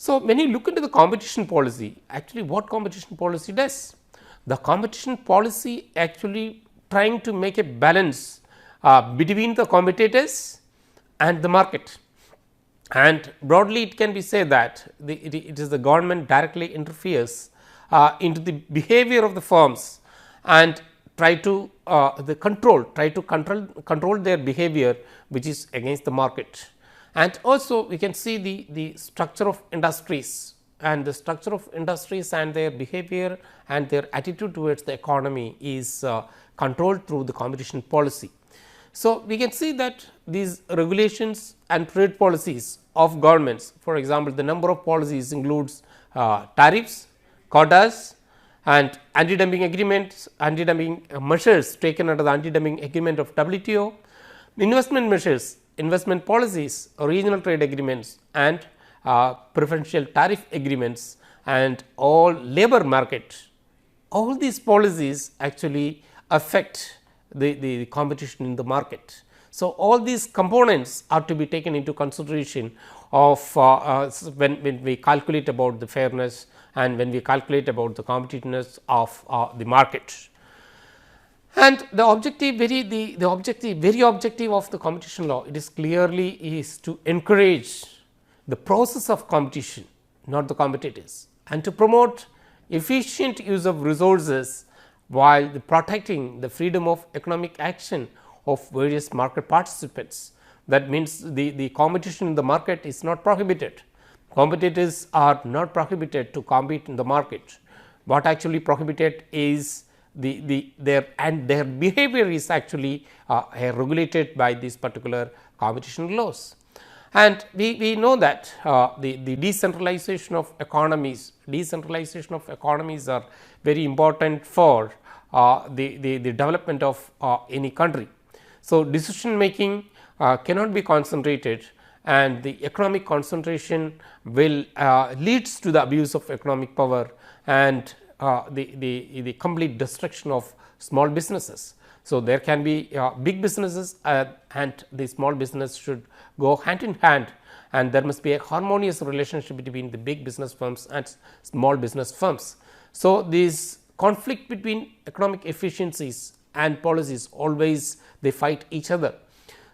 So, when you look into the competition policy, actually what competition policy does? The competition policy actually trying to make a balance between the competitors and the market, and broadly it can be said that it is the government directly interferes into the behavior of the firms and try to control their behavior, which is against the market. And also we can see the structure of industries, and the structure of industries and their behavior and their attitude towards the economy is controlled through the competition policy. So, we can see that these regulations and trade policies of governments, for example, the number of policies includes tariffs, quotas, and anti-dumping agreements, anti-dumping measures taken under the anti-dumping agreement of WTO, investment measures, investment policies, regional trade agreements, and preferential tariff agreements, and all labor market. All these policies actually affect the competition in the market. So, all these components are to be taken into consideration of when we calculate about the fairness and when we calculate about the competitiveness of the market. And the objective very objective of the competition law, it is clearly is to encourage the process of competition, not the competitors, and to promote efficient use of resources while protecting the freedom of economic action of various market participants. That means, the competition in the market is not prohibited. Competitors are not prohibited to compete in the market. What actually prohibited is their behavior is actually regulated by these particular competition laws. And we know that the decentralization of economies are very important for the development of any country. So, decision making cannot be concentrated, and the economic concentration will leads to the abuse of economic power and the complete destruction of small businesses. So, there can be big businesses and the small business should go hand in hand, and there must be a harmonious relationship between the big business firms and small business firms. So, this conflict between economic efficiencies and policies, always they fight each other.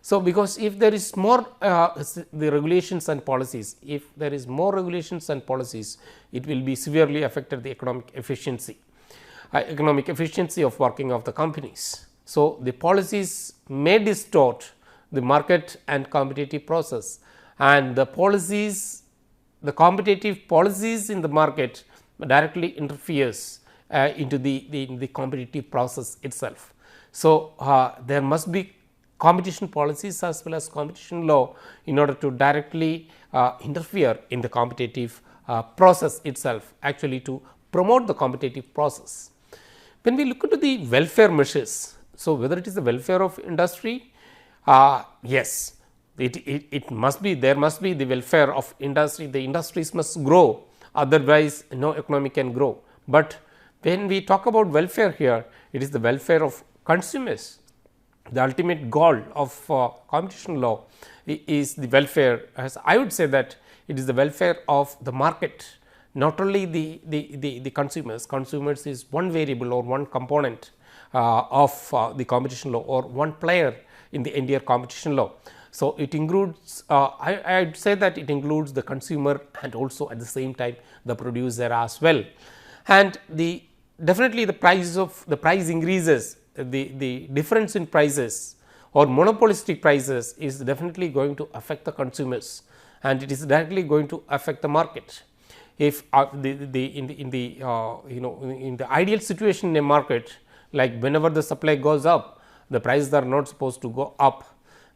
So, because if there is more the regulations and policies, if there is more regulations and policies, it will be severely affected the economic efficiency of working of the companies. So, the policies may distort the market and competitive process, and the competitive policies in the market directly interferes into the competitive process itself. So, there must be competition policies as well as competition law in order to directly interfere in the competitive process itself, actually to promote the competitive process. When we look into the welfare measures, so whether it is the welfare of industry, yes, it must be, there must be the welfare of industry, the industries must grow, otherwise no economy can grow. But when we talk about welfare here, it is the welfare of consumers. The ultimate goal of competition law is the welfare, as I would say that it is the welfare of the market, not only the consumers. Consumers is one variable or one component of the competition law, or one player in the entire competition law. So, it includes I would say that it includes the consumer and also at the same time the producer as well. And definitely the price increases, the difference in prices or monopolistic prices is definitely going to affect the consumers, and it is directly going to affect the market. If in the ideal situation in a market, like whenever the supply goes up, the prices are not supposed to go up.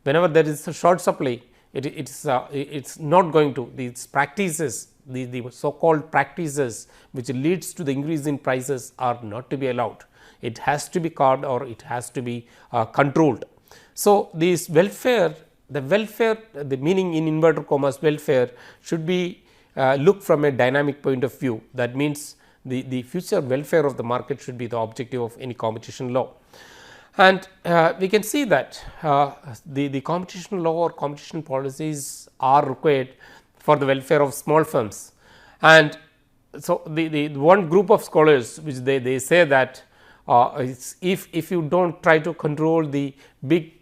Whenever there is a short supply, it's not going to, these practices, the so called practices which leads to the increase in prices are not to be allowed. It has to be curbed, or it has to be controlled. So, this welfare, the meaning in inverted commas welfare should be looked from a dynamic point of view. That means, the future welfare of the market should be the objective of any competition law. And we can see that the competition law or competition policies are required for the welfare of small firms, And so, the one group of scholars which they say that if you do not try to control the big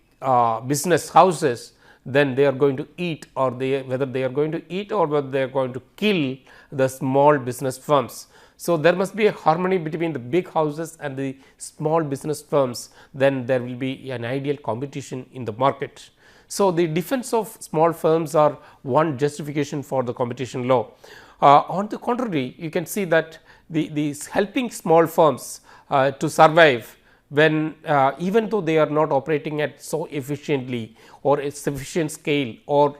business houses, then they are going to eat, or whether they are going to eat or whether they are going to kill the small business firms. So, there must be a harmony between the big houses and the small business firms, then there will be an ideal competition in the market. So, the defense of small firms are one justification for the competition law. On the contrary, you can see that the helping small firms to survive, when even though they are not operating at so efficiently or a sufficient scale, or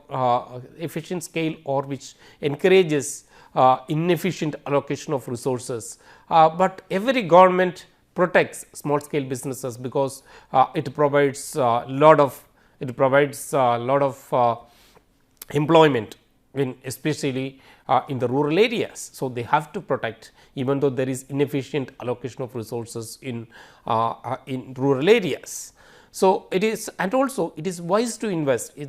which encourages inefficient allocation of resources, but every government protects small scale businesses, because it provides lot of employment in, especially in the rural areas. So, they have to protect, even though there is inefficient allocation of resources in rural areas. So, it is, and also it is wise to invest, in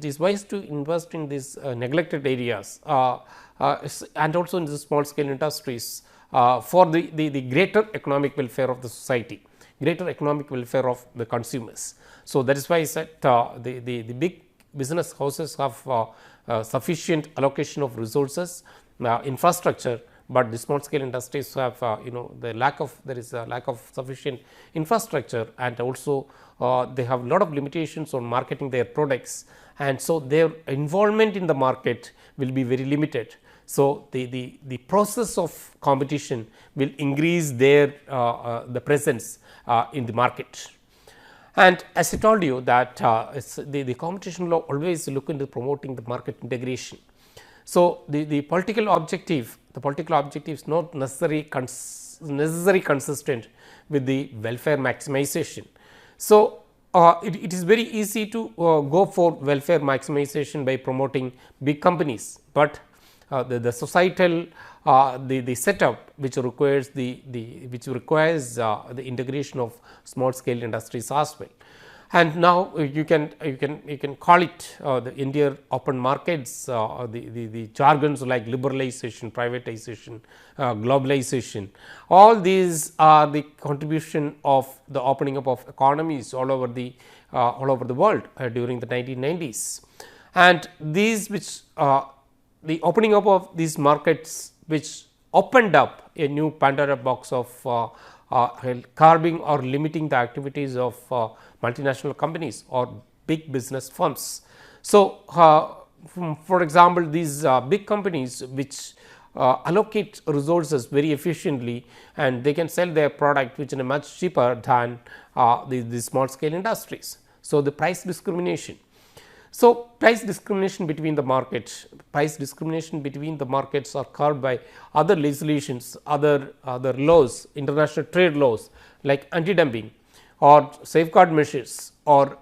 these neglected areas, and also in the small scale industries, for the greater economic welfare of the society, greater economic welfare of the consumers. So, that is why I said the big business houses have sufficient allocation of resources, infrastructure, but the small scale industries have there is a lack of sufficient infrastructure, and also they have a lot of limitations on marketing their products, and so their involvement in the market will be very limited. So, the process of competition will increase their the presence in the market. And as I told you that the competition law always look into promoting the market integration. So, the political objective is not necessarily consistent with the welfare maximization. So, it is very easy to go for welfare maximization by promoting big companies, but the societal the setup which requires the integration of small scale industries as well. And now you can call it the India open markets, the jargons like liberalization, privatization, globalization. All these are the contribution of the opening up of economies all over the world during the 1990s, and these which the opening up of these markets, which opened up a new Pandora box of curbing or limiting the activities of multinational companies or big business firms. So, for example, these big companies which allocate resources very efficiently, and they can sell their product which is much cheaper than the small scale industries. So, the price discrimination. So, price discrimination between the markets are curbed by other legislations, other laws, international trade laws like anti-dumping or safeguard measures or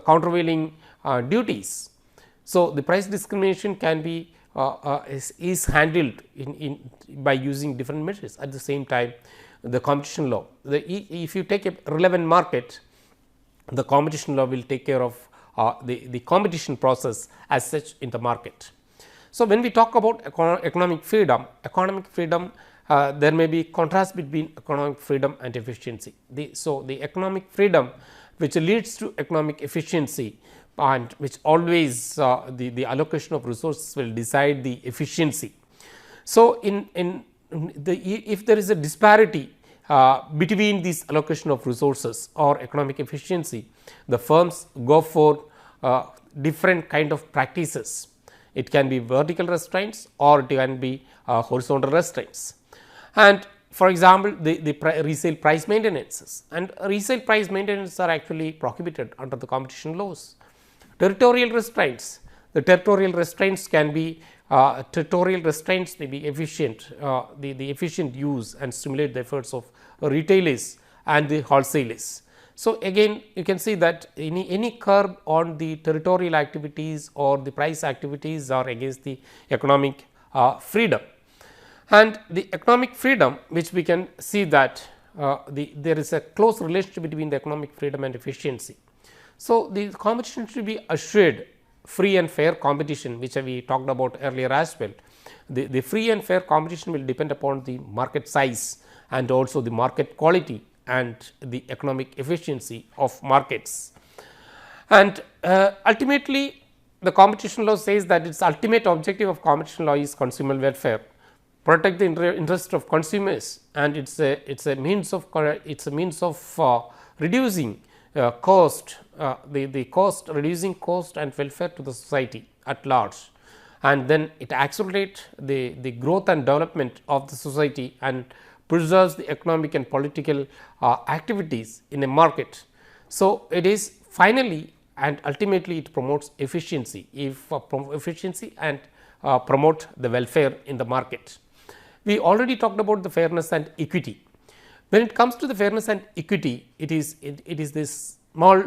countervailing duties. So, the price discrimination can be is handled by using different measures. At the same time, the competition law, if you take a relevant market, the competition law will take care of the competition process as such in the market. So, when we talk about economic freedom, there may be contrast between economic freedom and efficiency. So, the economic freedom which leads to economic efficiency, and which always the allocation of resources will decide the efficiency. So, if there is a disparity between this allocation of resources or economic efficiency, the firms go for different kind of practices. It can be vertical restraints or it can be horizontal restraints. And for example, the resale price maintenances, and resale price maintenance are actually prohibited under the competition laws. Territorial restraints, the territorial restraints can be may be efficient, the efficient use and stimulate the efforts of retailers and the wholesalers. So, again you can see that any curb on the territorial activities or the price activities are against the economic freedom. And the economic freedom, which we can see that there is a close relationship between the economic freedom and efficiency. So, the competition should be assured free and fair competition, which we talked about earlier as well. The free and fair competition will depend upon the market size and also the market quality and the economic efficiency of markets. And ultimately, the competition law says that its ultimate objective of competition law is consumer welfare, protect the interest of consumers, and it's a means of reducing cost, the cost, reducing cost and welfare to the society at large, and then it accelerates the growth and development of the society and preserves the economic and political activities in a market. So, it is finally and ultimately it promotes efficiency, efficiency and promote the welfare in the market. We already talked about the fairness and equity. When it comes to the fairness and equity, it is this small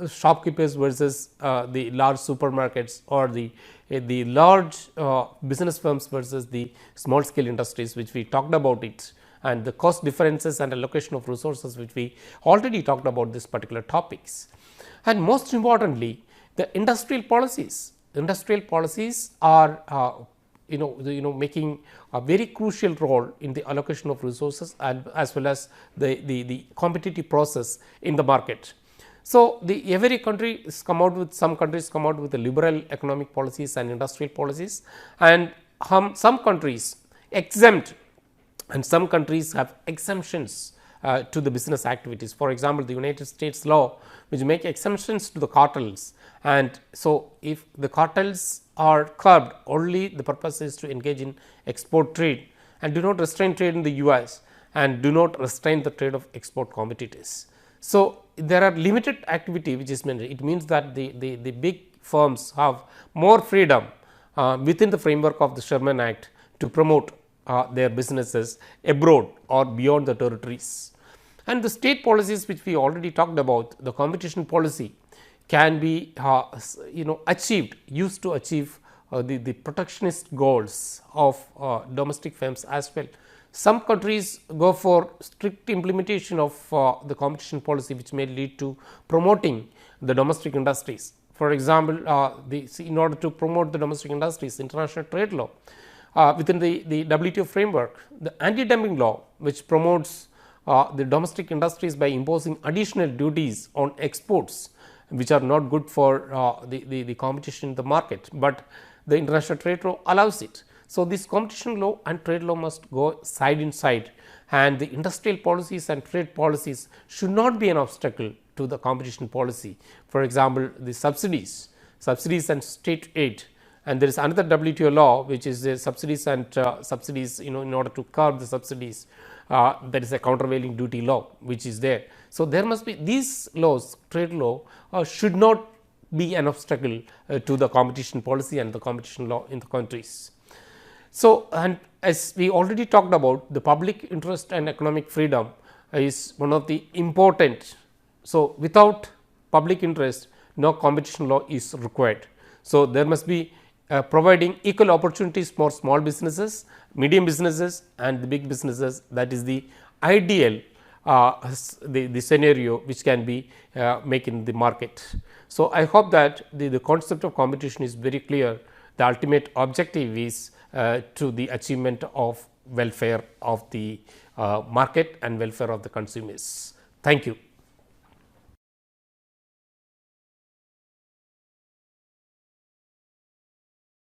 shopkeepers versus the large supermarkets, or the large business firms versus the small scale industries, which we talked about it, and the cost differences and allocation of resources, which we already talked about this particular topics. And most importantly, the industrial policies are making a very crucial role in the allocation of resources and as well as the competitive process in the market. So, every country is come out with, some countries come out with the liberal economic policies and industrial policies, and some countries exempt and some countries have exemptions to the business activities. For example, the United States law which make exemptions to the cartels, and so if the cartels are curbed, only the purpose is to engage in export trade and do not restrain trade in the US and do not restrain the trade of export competitors. So, there are limited activity which is mentioned. It means that the big firms have more freedom within the framework of the Sherman Act to promote their businesses abroad or beyond the territories. And the state policies which we already talked about, the competition policy can be achieved, used to achieve the protectionist goals of domestic firms as well. Some countries go for strict implementation of the competition policy, which may lead to promoting the domestic industries. For example, in order to promote the domestic industries, international trade law within the WTO framework, the anti-dumping law, which promotes the domestic industries by imposing additional duties on exports, which are not good for the competition in the market, but the international trade law allows it. So, this competition law and trade law must go side in side, and the industrial policies and trade policies should not be an obstacle to the competition policy. For example, the subsidies and state aid, and there is another WTO law which is the subsidies and subsidies, in order to curb the subsidies, that is a countervailing duty law which is there. So, there must be these laws, trade law should not be an obstacle to the competition policy and the competition law in the countries. So, and as we already talked about, the public interest and economic freedom is one of the important. So, without public interest, no competition law is required. So, there must be providing equal opportunities for small businesses, medium businesses and the big businesses. That is the ideal the scenario which can be make in the market. So, I hope that the concept of competition is very clear. The ultimate objective is to the achievement of welfare of the market and welfare of the consumers. Thank you.